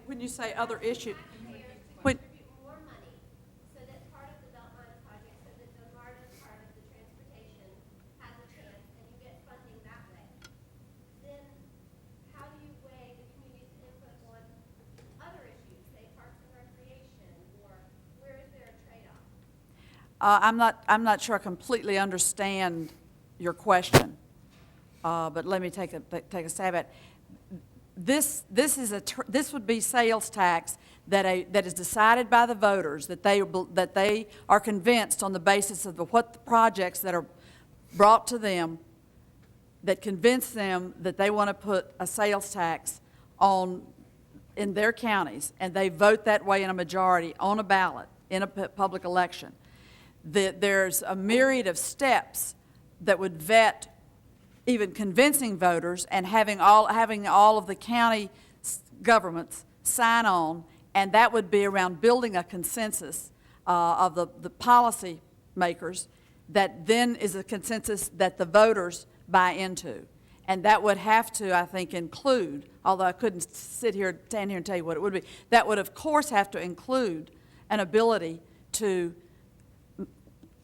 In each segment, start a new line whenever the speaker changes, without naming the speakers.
when you say other issue, when
more money, so that part of the Beltline project, so that the MARTA part of the transportation has a chance, and you get funding that way, then how do you weigh the community's input on other issues, say parks and recreation, or where is there a trade-off?
I'm not sure I completely understand your question, but let me take a stab at it. This would be sales tax that is decided by the voters, that they are convinced on the basis of what the projects that are brought to them that convince them that they want to put a sales tax on in their counties, and they vote that way in a majority on a ballot in a public election. There's a myriad of steps that would vet even convincing voters and having all of the county governments sign on, and that would be around building a consensus of the policy makers that then is a consensus that the voters buy into. And that would have to, I think, include, although I couldn't stand here and tell you what it would be, that would of course have to include an ability to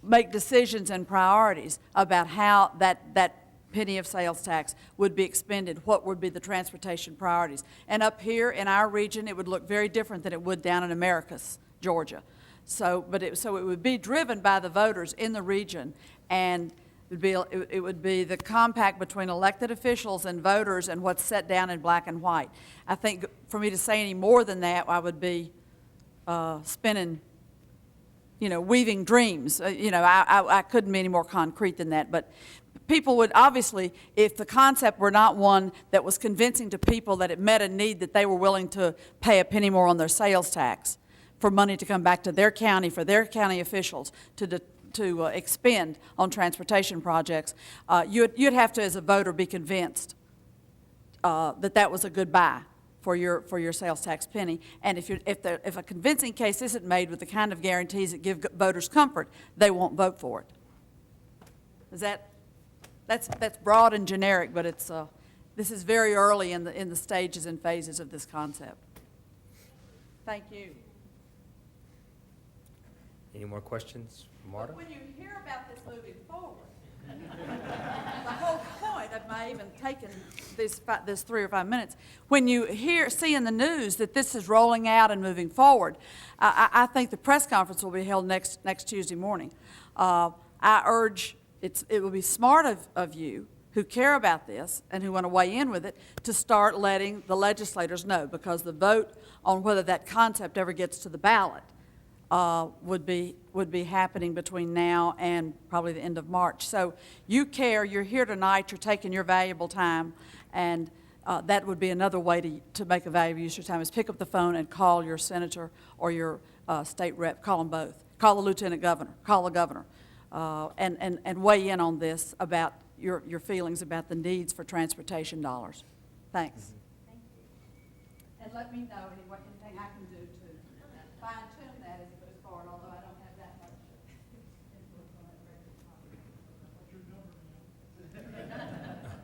make decisions and priorities about how that penny of sales tax would be expended, what would be the transportation priorities. And up here in our region, it would look very different than it would down in Americus, Georgia. So it would be driven by the voters in the region, and it would be the compact between elected officials and voters and what's set down in black and white. I think for me to say any more than that, I would be spinning, weaving dreams. I couldn't be any more concrete than that. But people would obviously, if the concept were not one that was convincing to people that it met a need that they were willing to pay a penny more on their sales tax for money to come back to their county, for their county officials to expend on transportation projects, you'd have to, as a voter, be convinced that was a good buy for your sales tax penny. And if a convincing case isn't made with the kind of guarantees that give voters comfort, they won't vote for it. That's broad and generic, but this is very early in the stages and phases of this concept. Thank you.
Any more questions, Marta?
When you hear about this moving forward, the whole point of my even taking this 3 or 5 minutes, when you see in the news that this is rolling out and moving forward, I think the press conference will be held next Tuesday morning. I urge, it will be smart of you who care about this and who want to weigh in with it to start letting the legislators know, because the vote on whether that concept ever gets to the ballot would be happening between now and probably the end of March. So you care, you're here tonight, you're taking your valuable time, and that would be another way to make a valuable use of your time, is pick up the phone and call your senator or your state rep. Call them both. Call the lieutenant governor, call the governor, and weigh in on this about your feelings about the needs for transportation dollars. Thanks.
Thank you.
And let me know anything I can do to fine-tune that as it goes forward, although I don't have that much influence on that regular conversation. What's your number, man?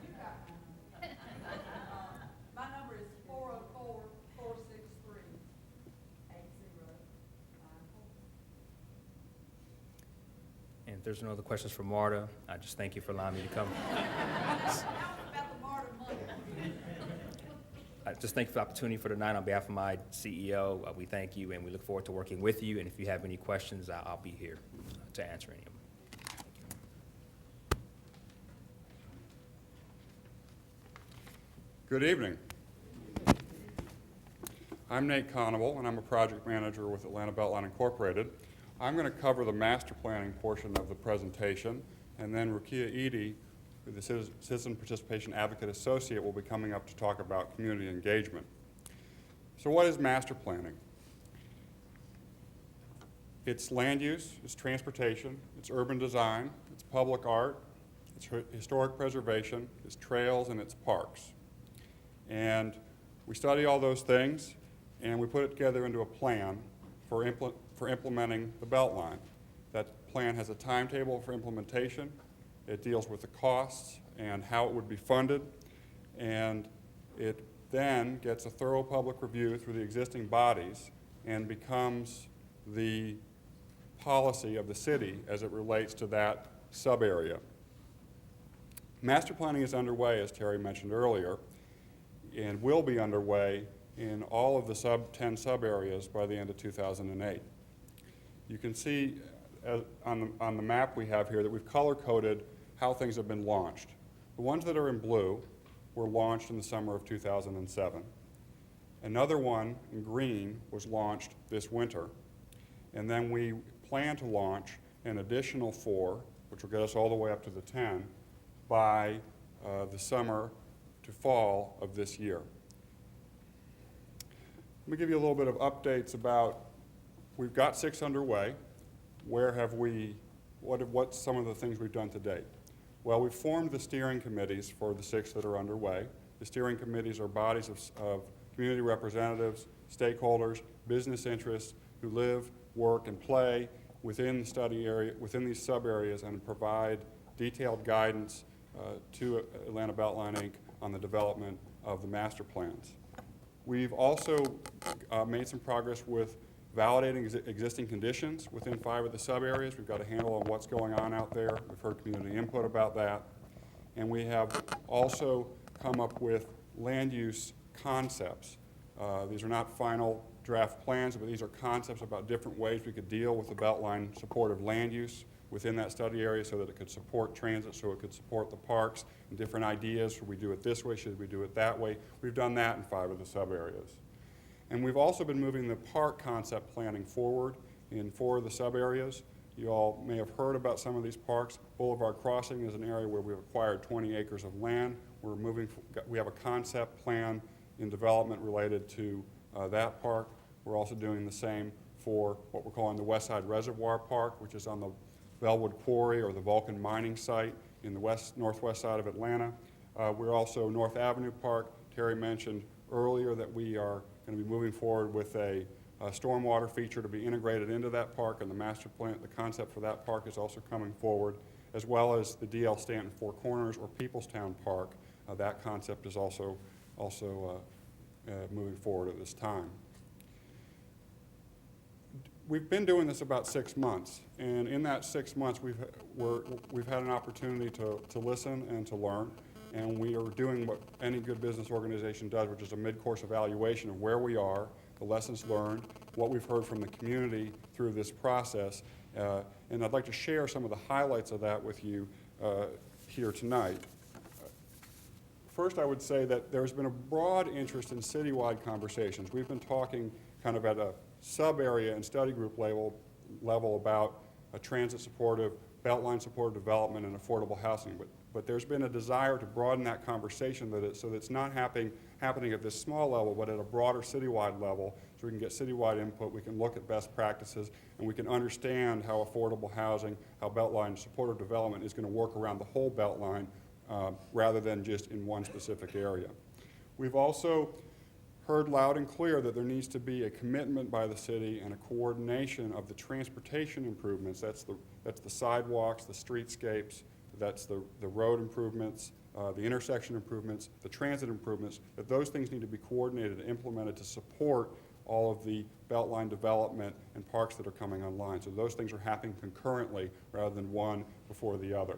You got my number. My number is 404-463-8054.
And if there's no other questions for Marta, I just thank you for allowing me to come. I just thank you for the opportunity for tonight. On behalf of my CEO, we thank you, and we look forward to working with you. And if you have any questions, I'll be here to answer any of them.
Good evening. I'm Nate Conable, and I'm a project manager with Atlanta Beltline Incorporated. I'm going to cover the master planning portion of the presentation, and then Rukia Edie, the Citizen Participation Advocate Associate, will be coming up to talk about community engagement. So what is master planning? It's land use, it's transportation, it's urban design, it's public art, it's historic preservation, it's trails, and it's parks. And we study all those things, and we put it together into a plan for implementing the Beltline. That plan has a timetable for implementation. It deals with the costs and how it would be funded, and it then gets a thorough public review through the existing bodies and becomes the policy of the city as it relates to that sub-area. Master planning is underway, as Terry mentioned earlier, and will be underway in all of the 10 sub-areas by the end of 2008. You can see on the map we have here that we've color-coded how things have been launched. The ones that are in blue were launched in the summer of 2007. Another one in green was launched this winter. And then we plan to launch an additional 4, which will get us all the way up to the 10, by the summer to fall of this year. Let me give you a little bit of updates about, we've got 6 underway. Where have we, what's some of the things we've done to date? Well, we've formed the steering committees for the 6 that are underway. The steering committees are bodies of community representatives, stakeholders, business interests who live, work, and play within the study area, within these sub-areas, and provide detailed guidance to Atlanta Beltline, Inc. on the development of the master plans. We've also made some progress with validating existing conditions within 5 of the sub-areas. We've got a handle on what's going on out there. We've heard community input about that. And we have also come up with land use concepts. These are not final draft plans, but these are concepts about different ways we could deal with the Beltline supportive land use within that study area so that it could support transit, so it could support the parks, and different ideas. Should we do it this way? Should we do it that way? We've done that in 5 of the sub-areas. And we've also been moving the park concept planning forward in 4 of the sub-areas. You all may have heard about some of these parks. Boulevard Crossing is an area where we've acquired 20 acres of land. We have a concept plan in development related to that park. We're also doing the same for what we're calling the West Side Reservoir Park, which is on the Bellwood Quarry or the Vulcan mining site in the northwest side of Atlanta. We're also North Avenue Park. Terry mentioned earlier that we are going to be moving forward with a stormwater feature to be integrated into that park, and the master plan, the concept for that park is also coming forward, as well as the D.L. Stanton Four Corners or Peoplestown Park. That concept is also moving forward at this time. We've been doing this about 6 months, and in that 6 months we've had an opportunity to listen and to learn, and we are doing what any good business organization does, which is a mid-course evaluation of where we are, the lessons learned, what we've heard from the community through this process, and I'd like to share some of the highlights of that with you here tonight. First, I would say that there's been a broad interest in citywide conversations. We've been talking kind of at a sub-area and study group level about a transit-supportive, Beltline-supportive development and affordable housing. But there's been a desire to broaden that conversation so that it's not happening at this small level, but at a broader citywide level, so we can get citywide input, we can look at best practices, and we can understand how affordable housing, how Beltline supportive development is going to work around the whole Beltline rather than just in one specific area. We've also heard loud and clear that there needs to be a commitment by the city and a coordination of the transportation improvements. That's the sidewalks, the streetscapes, that's the road improvements, the intersection improvements, the transit improvements, that those things need to be coordinated and implemented to support all of the Beltline development and parks that are coming online. So those things are happening concurrently rather than one before the other.